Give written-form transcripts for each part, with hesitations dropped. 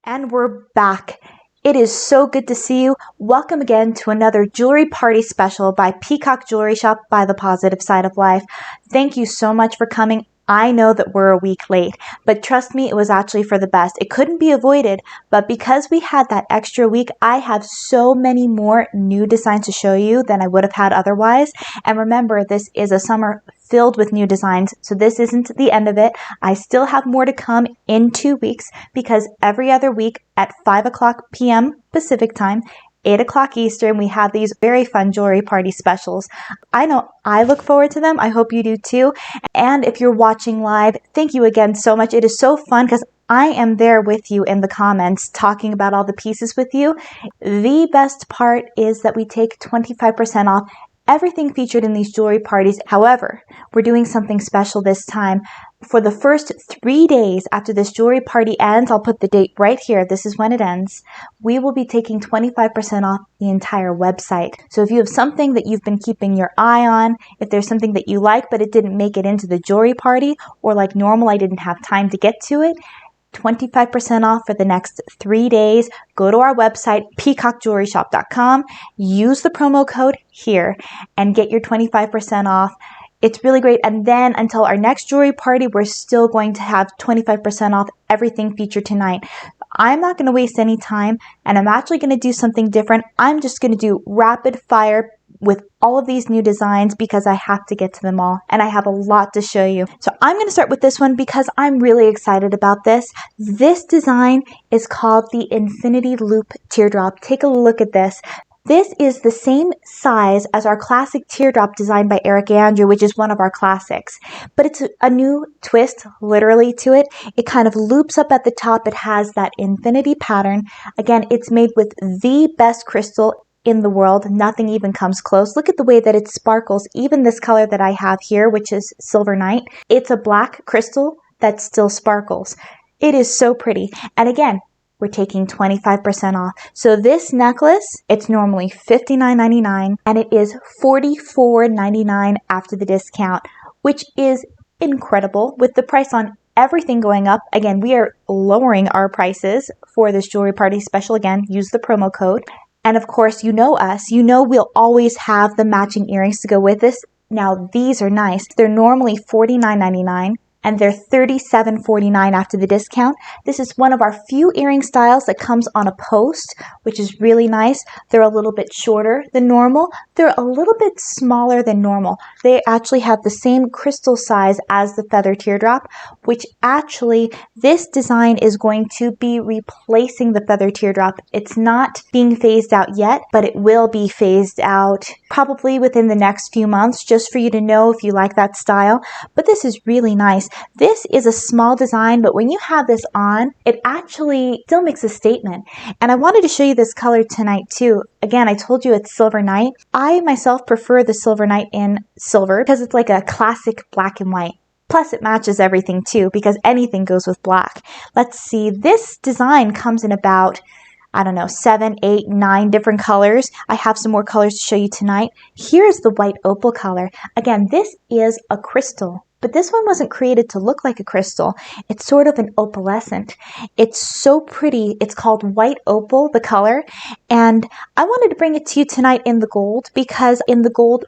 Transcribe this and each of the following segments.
And we're back. It is so good to see you. Welcome again to another jewelry party special by Peacock Jewelry Shop by The Positive Side of Life. Thank you so much for coming. I know that we're a week late, but trust me, it was actually for the best. It couldn't be avoided, but because we had that extra week, I have so many more new designs to show you than I would have had otherwise. And remember, this is a summer filled with new designs, so this isn't the end of it. I still have more to come in 2 weeks because every other week at 5 p.m. Pacific time, 8 o'clock Eastern, we have these very fun jewelry party specials. I know I look forward to them. I hope you do too. And if you're watching live, thank you again so much. It is so fun because I am there with you in the comments talking about all the pieces with you. The best part is that we take 25% off everything featured in these jewelry parties. However, we're doing something special this time. For the first 3 days after this jewelry party ends, I'll put the date right here. This is when it ends. We will be taking 25% off the entire website. So if you have something that you've been keeping your eye on, if there's something that you like but it didn't make it into the jewelry party, or like normal, I didn't have time to get to it, 25% off for the next 3 days. Go to our website, peacockjewelryshop.com, use the promo code here, and get your 25% off. It's really great. And then until our next jewelry party, we're still going to have 25% off everything featured tonight. I'm not going to waste any time, and I'm actually going to do something different. I'm just going to do rapid fire with all of these new designs because I have to get to them all and I have a lot to show you. So I'm going to start with this one because I'm really excited about this. This design is called the Infinity Loop Teardrop. Take a look at this. This is the same size as our classic teardrop design by Eric Andrew, which is one of our classics. But it's a new twist, literally, to it. It kind of loops up at the top. It has that infinity pattern. Again, it's made with the best crystal in the world. Nothing even comes close. Look at the way that it sparkles. Even this color that I have here, which is Silver Night, it's a black crystal that still sparkles. It is so pretty. And again, we're taking 25% off. So this necklace, it's normally $59.99 and it is $44.99 after the discount, which is incredible with the price on everything going up. Again, we are lowering our prices for this jewelry party special. Again, use the promo code. And of course, you know us, you know we'll always have the matching earrings to go with this. Now, these are nice. They're normally $49.99. And they're $37.49 after the discount. This is one of our few earring styles that comes on a post, which is really nice. They're a little bit shorter than normal. They're a little bit smaller than normal. They actually have the same crystal size as the feather teardrop, which actually this design is going to be replacing the feather teardrop. It's not being phased out yet, but it will be phased out probably within the next few months, just for you to know if you like that style. But this is really nice. This is a small design, but when you have this on, it actually still makes a statement. And I wanted to show you this color tonight too. Again, I told you it's Silver Night. I myself prefer the Silver Night in silver because it's like a classic black and white. Plus it matches everything too because anything goes with black. Let's see, this design comes in about, I don't know, 7, 8, 9 different colors. I have some more colors to show you tonight. Here's the white opal color. Again, this is a crystal. But this one wasn't created to look like a crystal. It's sort of an opalescent. It's so pretty. It's called white opal, the color. And I wanted to bring it to you tonight in the gold because in the gold,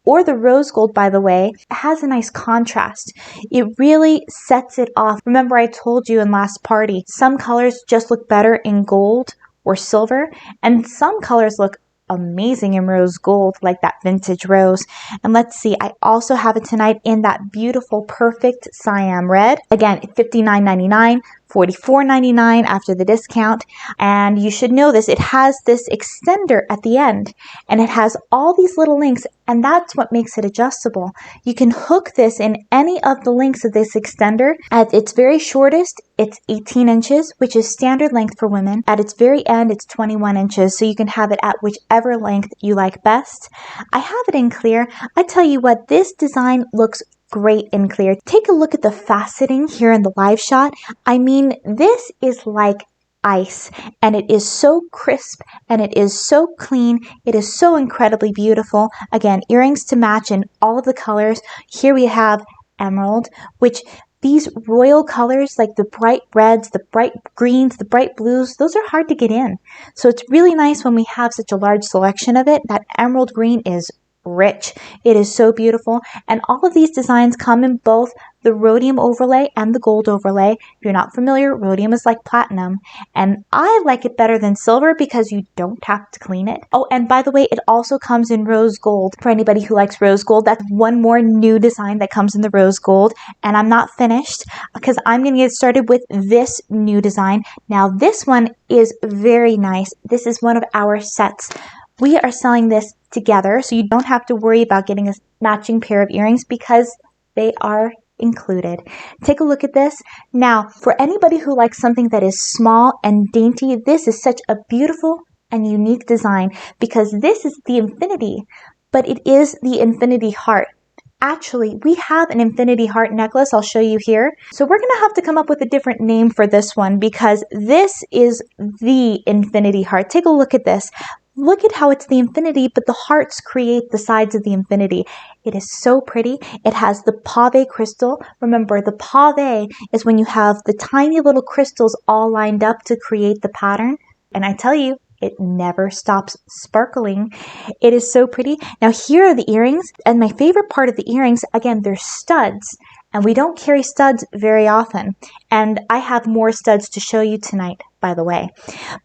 or the rose gold, by the way, it has a nice contrast. It really sets it off. Remember I told you in last party, some colors just look better in gold or silver, and some colors look amazing in rose gold, like that vintage rose. And let's see, I also have it tonight in that beautiful perfect Siam red. Again, $59.99, $44.99 after the discount. And you should know this, it has this extender at the end and it has all these little links, and that's what makes it adjustable. You can hook this in any of the links of this extender. At its very shortest, it's 18 inches, which is standard length for women. At its very end, it's 21 inches, so you can have it at whichever length you like best. I have it in clear. I tell you what, this design looks great in clear. Take a look at the faceting here in the live shot. I mean, this is like ice, and it is so crisp and it is so clean. It is so incredibly beautiful. Again, earrings to match in all of the colors. Here we have emerald, which These royal colors, like the bright reds, the bright greens, the bright blues, those are hard to get in. So it's really nice when we have such a large selection of it. That emerald green is rich. It is so beautiful. And all of these designs come in both the rhodium overlay and the gold overlay. If you're not familiar, rhodium is like platinum. And I like it better than silver because you don't have to clean it. Oh, and by the way, it also comes in rose gold. For anybody who likes rose gold, that's one more new design that comes in the rose gold. And I'm not finished because I'm going to get started with this new design. Now, this one is very nice. This is one of our sets. We are selling this together, so you don't have to worry about getting a matching pair of earrings because they are included. Take a look at this. Now, for anybody who likes something that is small and dainty, this is such a beautiful and unique design because this is the infinity, but it is the infinity heart. Actually, we have an infinity heart necklace. I'll show you here. So we're going to have to come up with a different name for this one because this is the infinity heart. Take a look at this. Look at how it's the infinity, but the hearts create the sides of the infinity. It is so pretty. It has the pave crystal. Remember, the pave is when you have the tiny little crystals all lined up to create the pattern. And I tell you, it never stops sparkling. It is so pretty. Now here are the earrings. And my favorite part of the earrings, again, they're studs. And we don't carry studs very often. And I have more studs to show you tonight, by the way.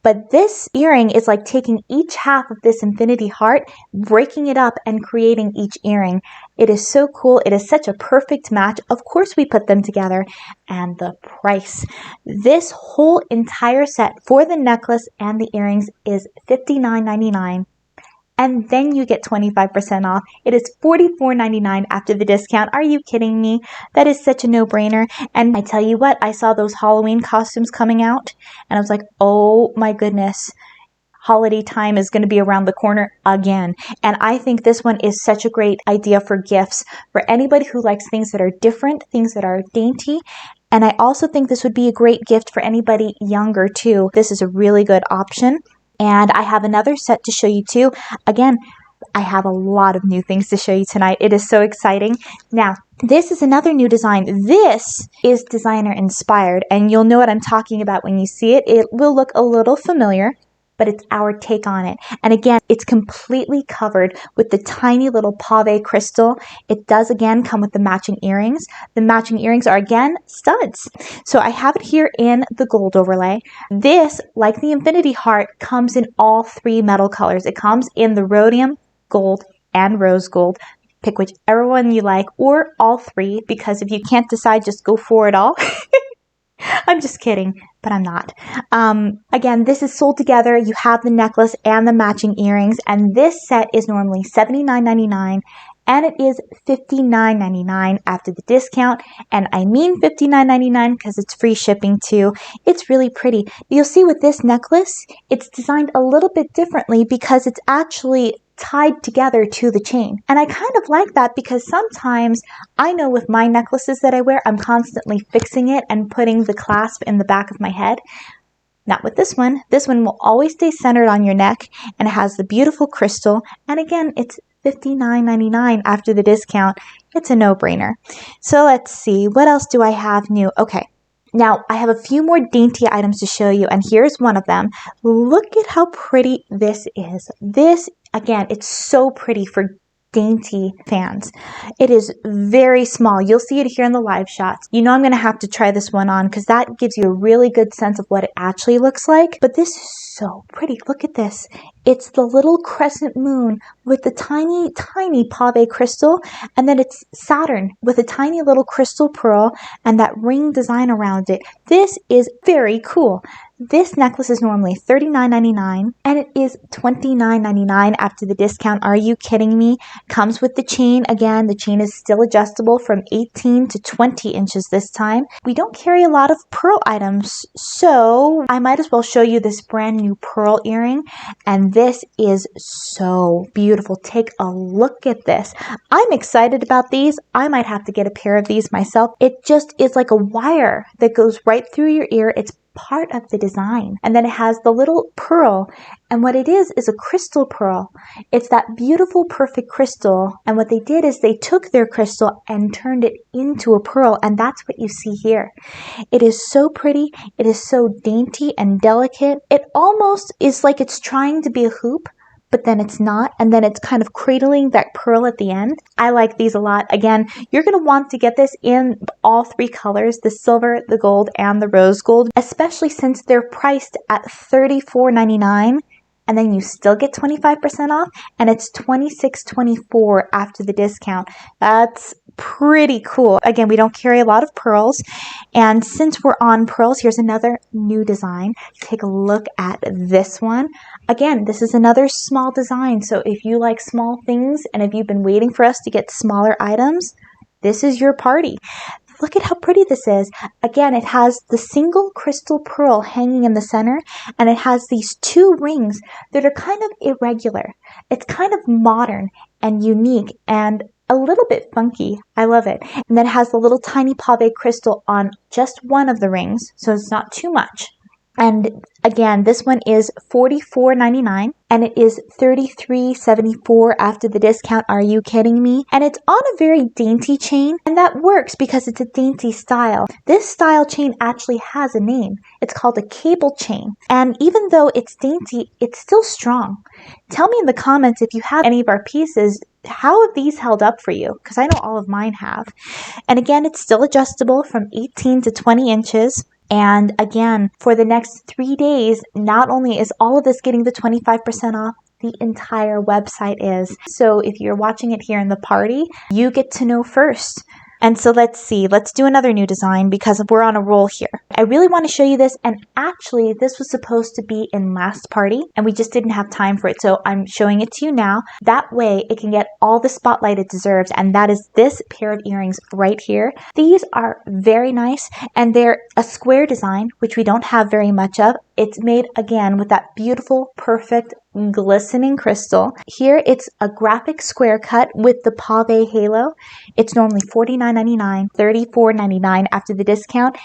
But this earring is like taking each half of this infinity heart, breaking it up and creating each earring. It is so cool. It is such a perfect match. Of course we put them together. And the price. This whole entire set for the necklace and the earrings is $59.99. And then you get 25% off. It is $44.99 after the discount. Are you kidding me? That is such a no-brainer. And I tell you what, I saw those Halloween costumes coming out, and I was like, oh my goodness. Holiday time is going to be around the corner again. And I think this one is such a great idea for gifts for anybody who likes things that are different, things that are dainty. And I also think this would be a great gift for anybody younger too. This is a really good option. And I have another set to show you too. Again, I have a lot of new things to show you tonight. It is so exciting. Now, this is another new design. This is designer inspired, and you'll know what I'm talking about when you see it. It will look a little familiar, but it's our take on it. And again, it's completely covered with the tiny little pave crystal. It does again come with the matching earrings. The matching earrings are again studs. So I have it here in the gold overlay. This, like the infinity heart, comes in all three metal colors. It comes in the rhodium, gold, and rose gold. Pick whichever one you like, or all three, because if you can't decide, just go for it all. I'm just kidding, but I'm not. Again, this is sold together. You have the necklace and the matching earrings, and this set is normally $79.99, and it is $59.99 after the discount. And I mean $59.99 because it's free shipping too. It's really pretty. You'll see with this necklace, it's designed a little bit differently because it's actually tied together to the chain. And I kind of like that because sometimes I know with my necklaces that I wear, I'm constantly fixing it and putting the clasp in the back of my head. Not with this one. This one will always stay centered on your neck, and it has the beautiful crystal. And again, it's $59.99 after the discount. It's a no-brainer. So let's see. What else do I have new? Okay. Now, I have a few more dainty items to show you, and here's one of them. Look at how pretty this is. This, again, it's so pretty for dainty fans. It is very small. You'll see it here in the live shots. You know I'm going to have to try this one on because that gives you a really good sense of what it actually looks like. But this is so pretty. Look at this. It's the little crescent moon with the tiny, tiny pave crystal, and then it's Saturn with a tiny little crystal pearl and that ring design around it. This is very cool. This necklace is normally $39.99 and it is $29.99 after the discount. Are you kidding me? Comes with the chain. Again, the chain is still adjustable from 18 to 20 inches this time. We don't carry a lot of pearl items, so I might as well show you this brand new pearl earring. And this is so beautiful. Take a look at this. I'm excited about these. I might have to get a pair of these myself. It just is like a wire that goes right through your ear. It's part of the design. And then it has the little pearl, and what it is a crystal pearl. It's that beautiful, perfect crystal, and what they did is they took their crystal and turned it into a pearl, and that's what you see here. It is so pretty. It is so dainty and delicate. It almost is like it's trying to be a hoop, but then it's not, and then it's kind of cradling that pearl at the end. I like these a lot. Again, you're going to want to get this in all three colors, the silver, the gold, and the rose gold, especially since they're priced at $34.99, and then you still get 25% off, and it's $26.24 after the discount. That's pretty cool. Again, we don't carry a lot of pearls, and since we're on pearls, here's another new design. Take a look at this one. Again, this is another small design, so if you like small things and if you've been waiting for us to get smaller items, this is your party. Look at how pretty this is. Again, it has the single crystal pearl hanging in the center, and it has these two rings that are kind of irregular. It's kind of modern and unique and a little bit funky. I love it. And then it has the little tiny pave crystal on just one of the rings, so it's not too much. And again, this one is $44.99, and it is $33.74 after the discount. Are you kidding me? And it's on a very dainty chain, and that works because it's a dainty style. This style chain actually has a name. It's called a cable chain. And even though it's dainty, it's still strong. Tell me in the comments if you have any of our pieces, how have these held up for you? Because I know all of mine have. And again, it's still adjustable from 18 to 20 inches. And again, for the next 3 days, not only is all of this getting the 25% off, the entire website is. So if you're watching it here in the party, you get to know first. And so let's see, let's do another new design because we're on a roll here. I really want to show you this, and actually this was supposed to be in last party and we just didn't have time for it. So I'm showing it to you now. That way it can get all the spotlight it deserves, and that is this pair of earrings right here. These are very nice, and they're a square design, which we don't have very much of. It's made again with that beautiful, perfect, glistening crystal. Here it's a graphic square cut with the pave halo. It's normally $49.99, $34.99 after the discount.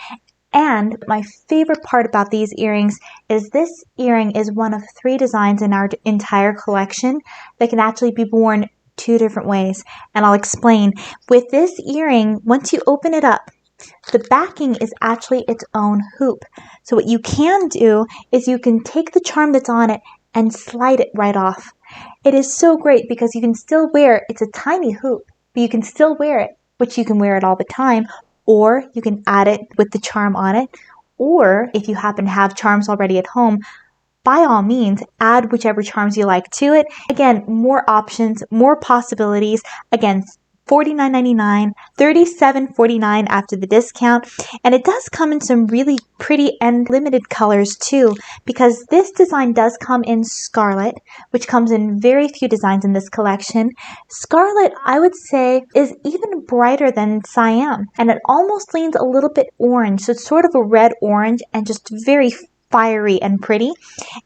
And my favorite part about these earrings is this earring is one of 3 designs in our entire collection that can actually be worn 2 different ways. And I'll explain. With this earring, once you open it up, the backing is actually its own hoop. So what you can do is you can take the charm that's on it and slide it right off. It is so great because you can still wear it. It's a tiny hoop, but you can still wear it, which you can wear it all the time, or you can add it with the charm on it, or if you happen to have charms already at home, by all means, add whichever charms you like to it. Again, more options, more possibilities. Again, $49.99, $37.49 after the discount. And it does come in some really pretty and limited colors too, because this design does come in scarlet, which comes in very few designs in this collection. Scarlet, I would say, is even brighter than cyan, and it almost leans a little bit orange. So it's sort of a red-orange and just very fiery and pretty.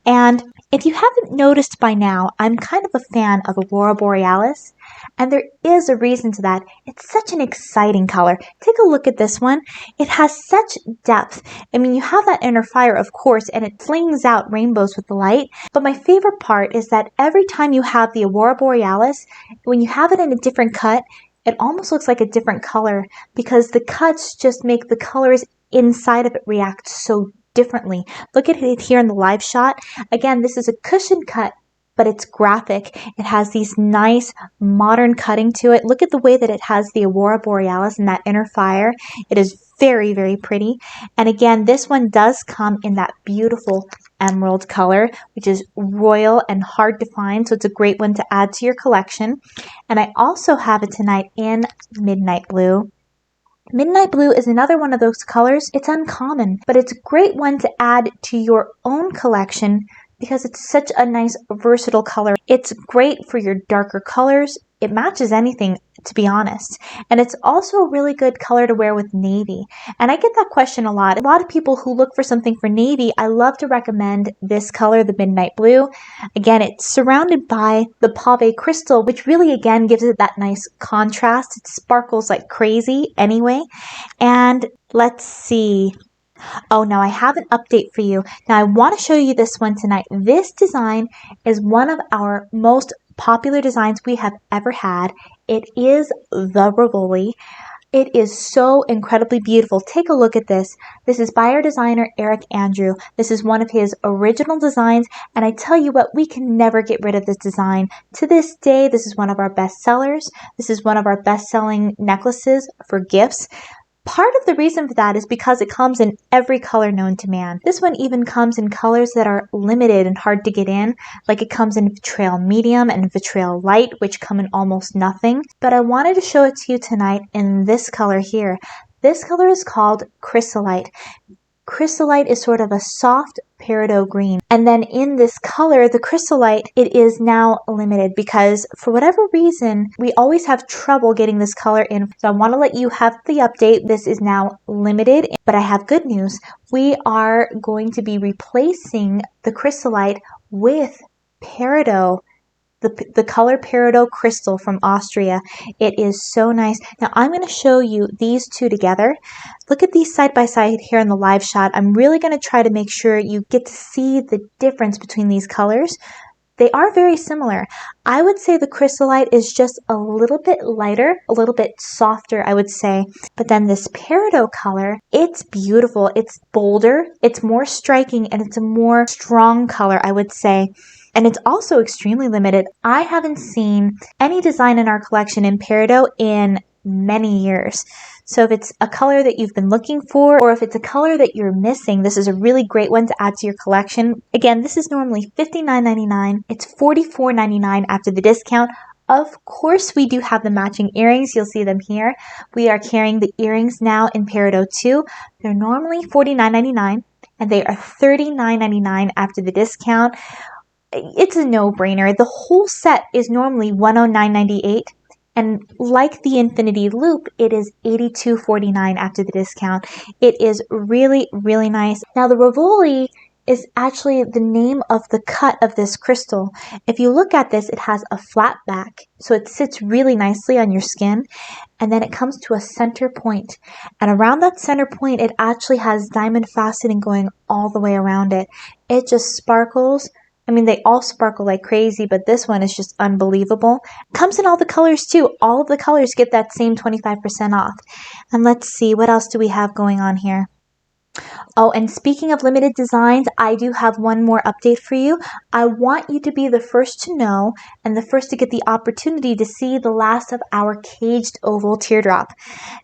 And if you haven't noticed by now, I'm kind of a fan of Aurora Borealis, and there is a reason to that. It's such an exciting color. Take a look at this one. It has such depth. I mean, you have that inner fire, of course, and it flings out rainbows with the light. But my favorite part is that every time you have the Aurora Borealis, when you have it in a different cut, it almost looks like a different color because the cuts just make the colors inside of it react so differently. Look at it here in the live shot. Again, this is a cushion cut, but it's graphic. It has these nice modern cutting to it. Look at the way that it has the Aurora Borealis and that inner fire. It is very, very pretty. And again, this one does come in that beautiful emerald color, which is royal and hard to find. So it's a great one to add to your collection. And I also have it tonight in midnight blue. Midnight blue is another one of those colors. It's uncommon, but it's a great one to add to your own collection because it's such a nice versatile color. It's great for your darker colors. It matches anything, to be honest. And it's also a really good color to wear with navy. And I get that question a lot. A lot of people who look for something for navy, I love to recommend this color, the midnight blue. Again, it's surrounded by the pave crystal, which really, again, gives it that nice contrast. It sparkles like crazy anyway. And let's see. Oh, now I have an update for you. Now I want to show you this one tonight. This design is one of our most popular designs we have ever had. It is the Rivoli. It is so incredibly beautiful. Take a look at this. This is by our designer, Eric Andrew. This is one of his original designs, and I tell you what, we can never get rid of this design. To this day, this is one of our best sellers. This is one of our best-selling necklaces for gifts. Part of the reason for that is because it comes in every color known to man. This one even comes in colors that are limited and hard to get in, like it comes in vitriol medium and vitriol light, which come in almost nothing. But I wanted to show it to you tonight in this color here. This color is called Chrysolite. Chrysolite is sort of a soft peridot green. And then in this color, the Chrysolite, it is now limited because for whatever reason, we always have trouble getting this color in. So I want to let you have the update. This is now limited, but I have good news. We are going to be replacing the Chrysolite with peridot. The color peridot crystal from Austria. It is so nice. Now I'm going to show you these two together. Look at these side by side here in the live shot. I'm really going to try to make sure you get to see the difference between these colors. They are very similar. I would say the Chrysolite is just a little bit lighter, a little bit softer, I would say. But then this peridot color, it's beautiful. It's bolder, it's more striking, and it's a more strong color, I would say. And it's also extremely limited. I haven't seen any design in our collection in peridot in many years. So if it's a color that you've been looking for, or if it's a color that you're missing, this is a really great one to add to your collection. Again, this is normally $59.99. It's $44.99 after the discount. Of course, we do have the matching earrings. You'll see them here. We are carrying the earrings now in peridot too. They're normally $49.99, and they are $39.99 after the discount. It's a no-brainer. The whole set is normally $109.98, and like the Infinity Loop, it is $82.49 after the discount. It is really, really nice. Now, the Rivoli is actually the name of the cut of this crystal. If you look at this, it has a flat back, so it sits really nicely on your skin, and then it comes to a center point. And around that center point, it actually has diamond faceting going all the way around it. It just sparkles. I mean, they all sparkle like crazy, but this one is just unbelievable. Comes in all the colors too. All of the colors get that same 25% off. And let's see, what else do we have going on here? Oh, and speaking of limited designs, I do have one more update for you. I want you to be the first to know and the first to get the opportunity to see the last of our caged oval teardrop.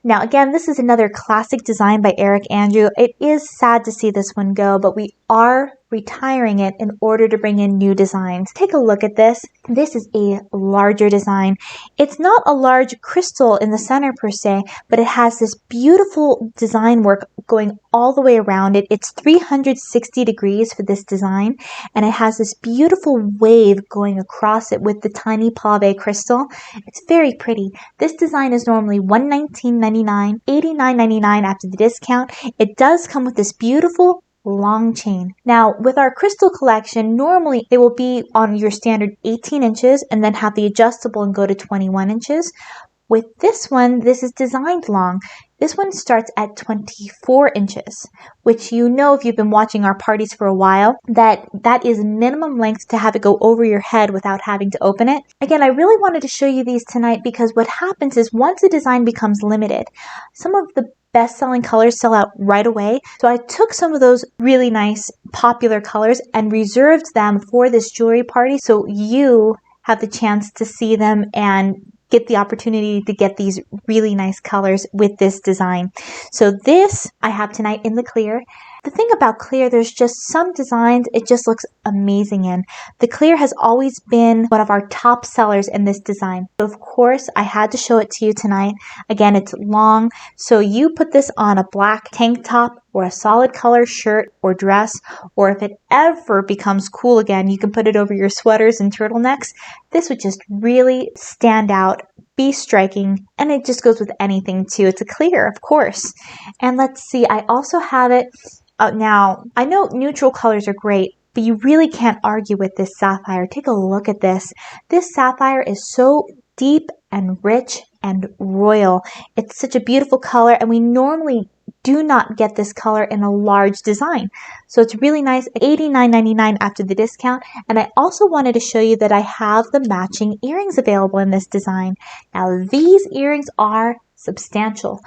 Now, again, this is another classic design by Eric Andrew. It is sad to see this one go, but we are retiring it in order to bring in new designs. Take a look at this. This is a larger design. It's not a large crystal in the center per se, but it has this beautiful design work going all the way around it. It's 360 degrees for this design, and it has this beautiful wave going across it with the tiny pave crystal. It's very pretty. This design is normally $119.99, $89.99 after the discount. It does come with this beautiful long chain. Now, with our crystal collection, normally they will be on your standard 18 inches and then have the adjustable and go to 21 inches. With this one, this is designed long. This one starts at 24 inches, which you know if you've been watching our parties for a while, that is minimum length to have it go over your head without having to open it. Again, I really wanted to show you these tonight because what happens is once a design becomes limited, some of the best-selling colors sell out right away. So I took some of those really nice popular colors and reserved them for this jewelry party so you have the chance to see them and get the opportunity to get these really nice colors with this design. So this I have tonight in the clear. The thing about clear, there's just some designs it just looks amazing in. The clear has always been one of our top sellers in this design. So of course, I had to show it to you tonight. Again, it's long, so you put this on a black tank top or a solid color shirt or dress, or if it ever becomes cool again, you can put it over your sweaters and turtlenecks. This would just really stand out, be striking, and it just goes with anything too. It's a clear, of course. And let's see, I also have it now. I know neutral colors are great, but you really can't argue with this sapphire. Take a look at this. This sapphire is so deep and rich and royal. It's such a beautiful color, and we normally do not get this color in a large design. So it's really nice, $89.99 after the discount. And I also wanted to show you that I have the matching earrings available in this design. Now these earrings are substantial.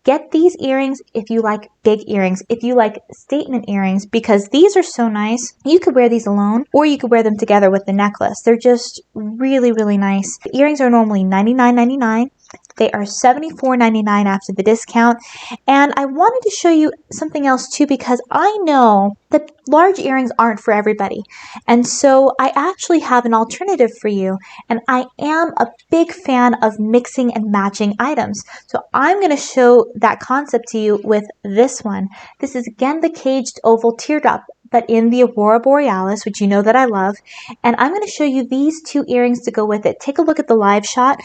Get these earrings if you like big earrings, if you like statement earrings, because these are so nice. You could wear these alone, or you could wear them together with the necklace. They're just really, really nice. The earrings are normally $99.99. They are $74.99 after the discount. And I wanted to show you something else too, because I know that large earrings aren't for everybody. And so I actually have an alternative for you. And I am a big fan of mixing and matching items. So I'm going to show that concept to you with this one. This is again the caged oval teardrop, but in the Aurora Borealis, which you know that I love. And I'm going to show you these two earrings to go with it. Take a look at the live shot.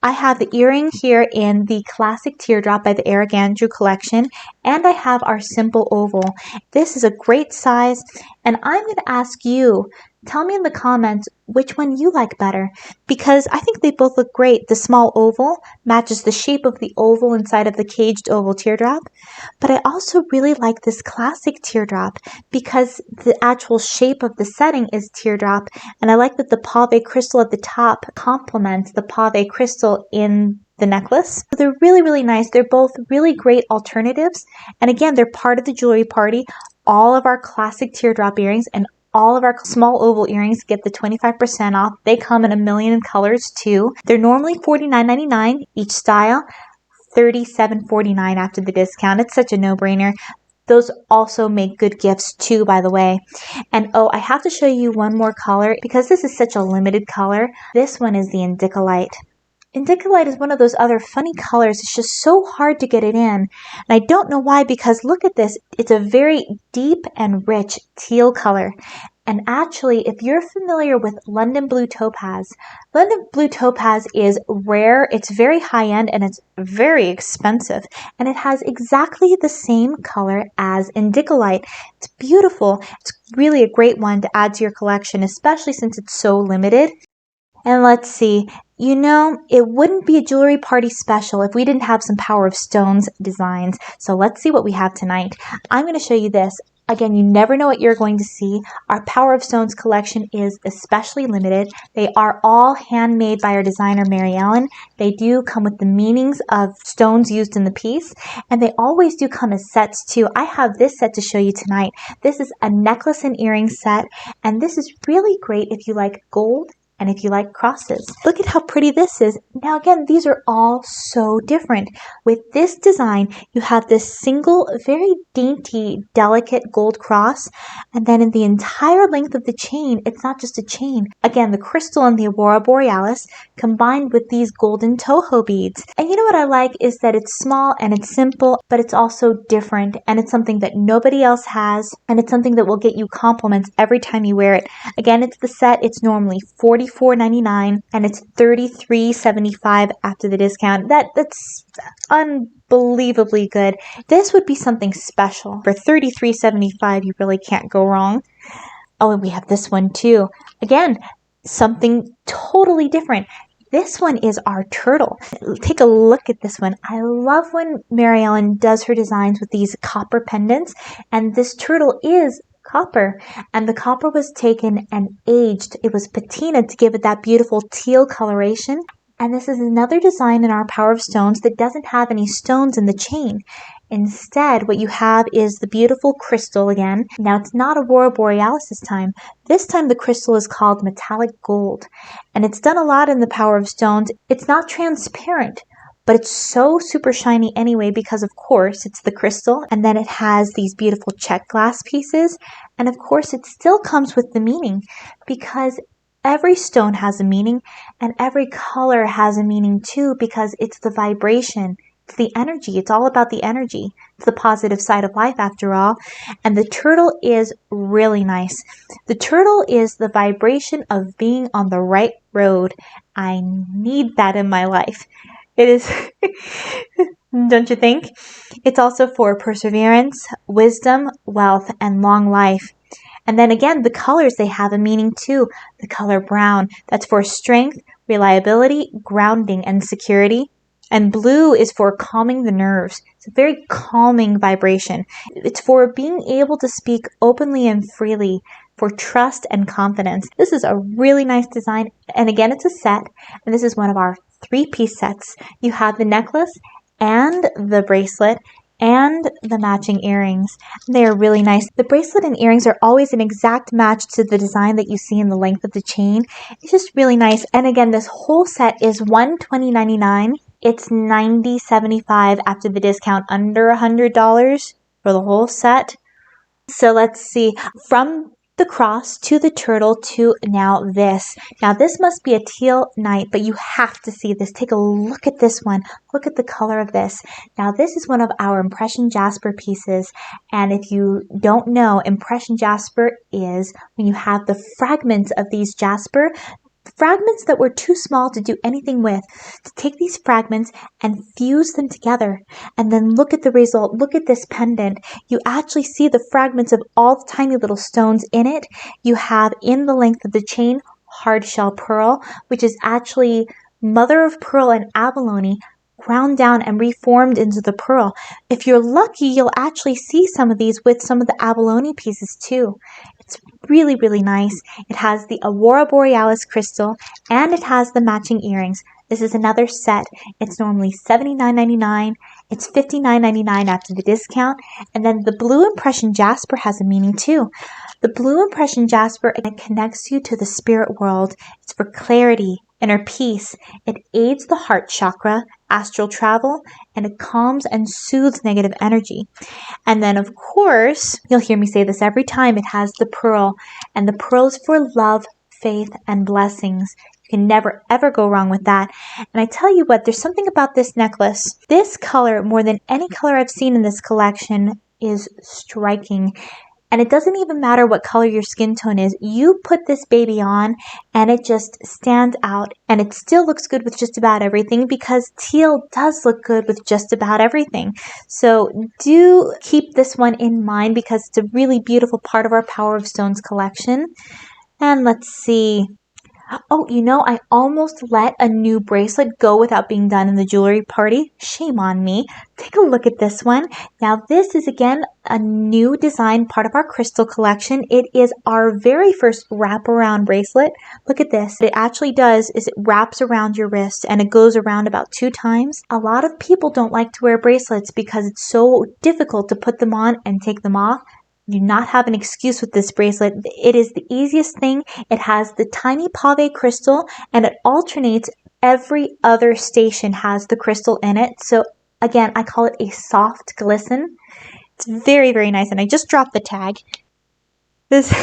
I have the earring here in the classic teardrop by the Eric Andrew collection, and I have our simple oval. This is a great size, and I'm going to ask you, tell me in the comments which one you like better, because I think they both look great. The small oval matches the shape of the oval inside of the caged oval teardrop, but I also really like this classic teardrop because the actual shape of the setting is teardrop, and I like that the pave crystal at the top complements the pave crystal in the necklace. So they're really, really nice. They're both really great alternatives, and again, they're part of the jewelry party. All of our classic teardrop earrings and all of our small oval earrings get the 25% off. They come in a million colors too. They're normally $49.99 each style, $37.49 after the discount. It's such a no-brainer. Those also make good gifts too, by the way. And oh, I have to show you one more color because this is such a limited color. This one is the Indicolite. Indicolite is one of those other funny colors. It's just so hard to get it in. And I don't know why, because look at this. It's a very deep and rich teal color. And actually, if you're familiar with London Blue Topaz is rare, it's very high-end, and it's very expensive. And it has exactly the same color as Indicolite. It's beautiful. It's really a great one to add to your collection, especially since it's so limited. And let's see, you know, it wouldn't be a jewelry party special if we didn't have some Power of Stones designs. So let's see what we have tonight. I'm going to show you this. Again, you never know what you're going to see. Our Power of Stones collection is especially limited. They are all handmade by our designer, Mary Ellen. They do come with the meanings of stones used in the piece, and they always do come as sets too. I have this set to show you tonight. This is a necklace and earring set, and this is really great if you like gold and if you like crosses. Look at how pretty this is. Now again, these are all so different. With this design, you have this single, very dainty, delicate gold cross, and then in the entire length of the chain, it's not just a chain. Again, the crystal in the Aurora Borealis combined with these golden Toho beads. And you know what I like is that it's small and it's simple, but it's also different, and it's something that nobody else has, and it's something that will get you compliments every time you wear it. Again, it's the set. It's normally $44.99 and it's $33.75 after the discount. That's unbelievably good. This would be something special. For $33.75, you really can't go wrong. Oh, and we have this one too. Again, something totally different. This one is our turtle. Take a look at this one. I love when Mary Ellen does her designs with these copper pendants, and this turtle is copper, and the copper was taken and aged. It was patinaed to give it that beautiful teal coloration. And this is another design in our Power of Stones that doesn't have any stones in the chain. Instead, what you have is the beautiful crystal again. Now, it's not Aurora Borealis this time. This time, the crystal is called metallic gold. And it's done a lot in the Power of Stones. It's not transparent, but it's so super shiny anyway because, of course, it's the crystal. And then it has these beautiful check glass pieces. And, of course, it still comes with the meaning because every stone has a meaning, and every color has a meaning too, because it's the vibration, it's the energy, it's all about the energy. It's the positive side of life after all. And the turtle is really nice. The turtle is the vibration of being on the right road. I need that in my life. It is, don't you think? It's also for perseverance, wisdom, wealth, and long life. And then again, the colors, they have a meaning too. The color brown, that's for strength, reliability, grounding, and security. And blue is for calming the nerves, It's a very calming vibration. It's for being able to speak openly and freely, for trust and confidence. This is a really nice design. And again, it's a set. And this is one of our 3-piece sets. You have the necklace and the bracelet and the matching earrings. They are really nice. The bracelet and earrings are always an exact match to the design that you see in the length of the chain. It's just really nice. And again, this whole set is $120.99. It's $90.75 after the discount, under $100 for the whole set. So let's see, from the cross to the turtle to now this. Now this must be a teal night, but you have to see this. Take a look at this one. Look at the color of this. Now this is one of our impression jasper pieces. And if you don't know, impression jasper is when you have the fragments of these jasper, fragments that were too small to do anything with, to take these fragments and fuse them together. And then look at the result. Look at this pendant. You actually see the fragments of all the tiny little stones in it. You have in the length of the chain hard shell pearl, which is actually mother of pearl and abalone ground down and reformed into the pearl. If you're lucky, you'll actually see some of these with some of the abalone pieces too. It's really, really nice. It has the Aurora Borealis crystal and it has the matching earrings. This is another set. It's normally $79.99. It's $59.99 after the discount. And then the blue impression jasper has a meaning too. The blue impression jasper, it connects you to the spirit world. It's for clarity, inner peace. It aids the heart chakra, astral travel, and it calms and soothes negative energy. And then, of course, you'll hear me say this every time, it has the pearl. And the pearl is for love, faith, and blessings. You can never, ever go wrong with that. And I tell you what, there's something about this necklace. This color, more than any color I've seen in this collection, is striking. And it doesn't even matter what color your skin tone is. You put this baby on and it just stands out, and it still looks good with just about everything, because teal does look good with just about everything. So do keep this one in mind, because it's a really beautiful part of our Power of Stones collection. And let's see. Oh, you know, I almost let a new bracelet go without being done in the jewelry party. Shame on me. Take a look at this one. Now, this is, again, a new design, part of our crystal collection. It is our very first wraparound bracelet. Look at this. What it actually does is it wraps around your wrist, and it goes around about 2 times. A lot of people don't like to wear bracelets because it's so difficult to put them on and take them off. Do not have an excuse with this bracelet. It is the easiest thing. It has the tiny pave crystal, and it alternates. Every other station has the crystal in it. So again, I call it a soft glisten. It's very, very nice. And I just dropped the tag. This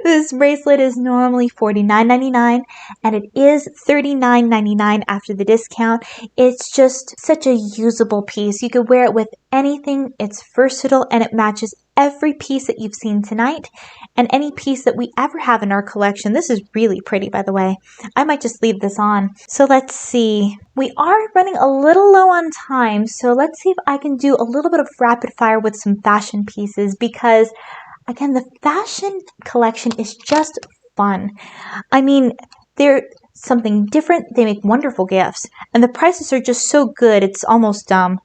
this bracelet is normally $49.99, and it is $39.99 after the discount. It's just such a usable piece. You could wear it with anything. It's versatile, and it matches every piece that you've seen tonight and any piece that we ever have in our collection. This is really pretty, by the way. I might just leave this on. So let's see. We are running a little low on time, so let's see if I can do a little bit of rapid fire with some fashion pieces, because again, the fashion collection is just fun. I mean, they're something different. They make wonderful gifts, and the prices are just so good, it's almost dumb.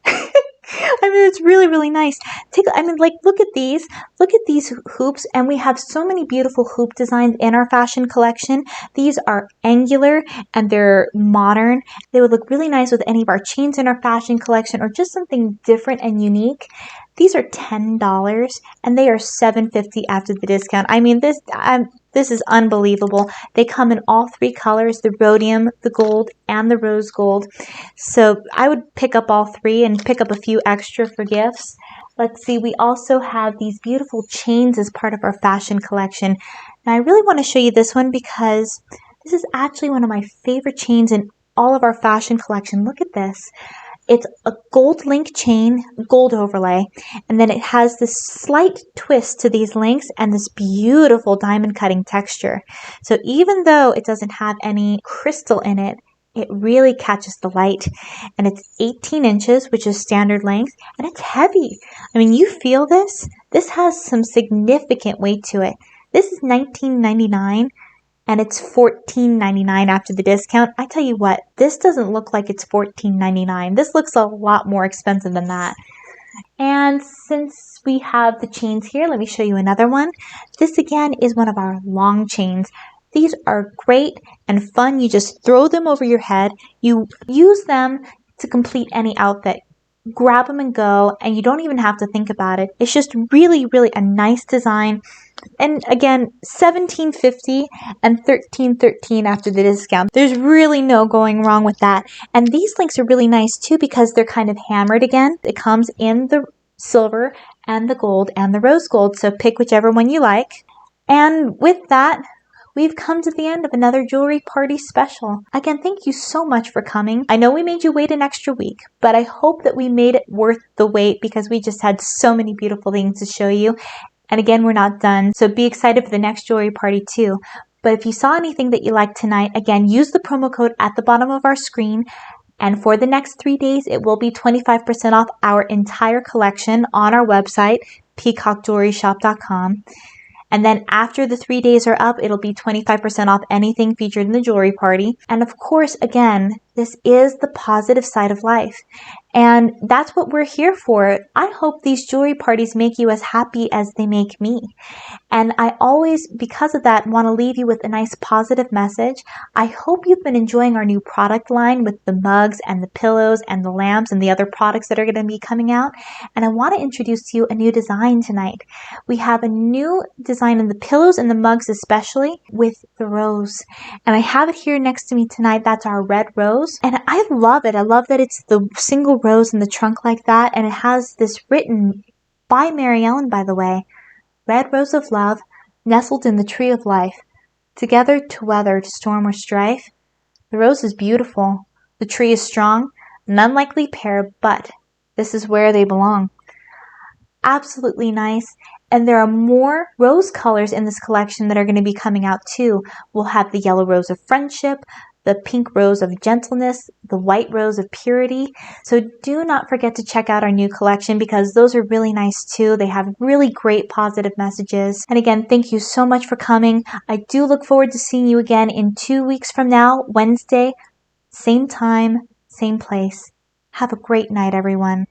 I mean, it's really, really nice. Look at these. Look at these hoops, and we have so many beautiful hoop designs in our fashion collection. These are angular, and they're modern. They would look really nice with any of our chains in our fashion collection, or just something different and unique. These are $10, and they are $7.50 after the discount. I mean, this is unbelievable. They come in all 3 colors, the rhodium, the gold, and the rose gold. So I would pick up all 3 and pick up a few extra for gifts. Let's see, we also have these beautiful chains as part of our fashion collection. Now, I really want to show you this one, because this is actually one of my favorite chains in all of our fashion collection. Look at this. It's a gold link chain, gold overlay, and then it has this slight twist to these links and this beautiful diamond cutting texture. So even though it doesn't have any crystal in it, it really catches the light. And it's 18 inches, which is standard length, and it's heavy. I mean, you feel this? This has some significant weight to it. This is $19.99. and it's $14.99 after the discount. I tell you what, this doesn't look like it's $14.99. This looks a lot more expensive than that. And since we have the chains here, let me show you another one. This again is one of our long chains. These are great and fun. You just throw them over your head. You use them to complete any outfit. Grab them and go, and you don't even have to think about it. It's just really, really a nice design. And again, $17.50 and $13.13 after the discount. There's really no going wrong with that. And these links are really nice too because they're kind of hammered again. It comes in the silver and the gold and the rose gold, so pick whichever one you like. And with that, we've come to the end of another jewelry party special. Again, thank you so much for coming. I know we made you wait an extra week, but I hope that we made it worth the wait because we just had so many beautiful things to show you. And again, we're not done, so be excited for the next jewelry party too. But if you saw anything that you liked tonight, again, use the promo code at the bottom of our screen. And for the next 3 days, it will be 25% off our entire collection on our website, peacockjewelryshop.com. And then after the 3 days are up, it'll be 25% off anything featured in the jewelry party. And of course, again, this is the positive side of life. And that's what we're here for. I hope these jewelry parties make you as happy as they make me. And I always, because of that, want to leave you with a nice positive message. I hope you've been enjoying our new product line with the mugs and the pillows and the lamps and the other products that are going to be coming out. And I want to introduce to you a new design tonight. We have a new design in the pillows and the mugs especially with the rose. And I have it here next to me tonight. That's our red rose. And I love it. I love that it's the single rose in the trunk like that. And it has this written by Mary Ellen, by the way. Red rose of love, nestled in the tree of life, together to weather storm or strife. The rose is beautiful, the tree is strong, an unlikely pair, but this is where they belong. Absolutely nice. And there are more rose colors in this collection that are going to be coming out too. We'll have the yellow rose of friendship, the pink rose of gentleness, the white rose of purity. So do not forget to check out our new collection because those are really nice too. They have really great positive messages. And again, thank you so much for coming. I do look forward to seeing you again in 2 weeks from now, Wednesday, same time, same place. Have a great night, everyone.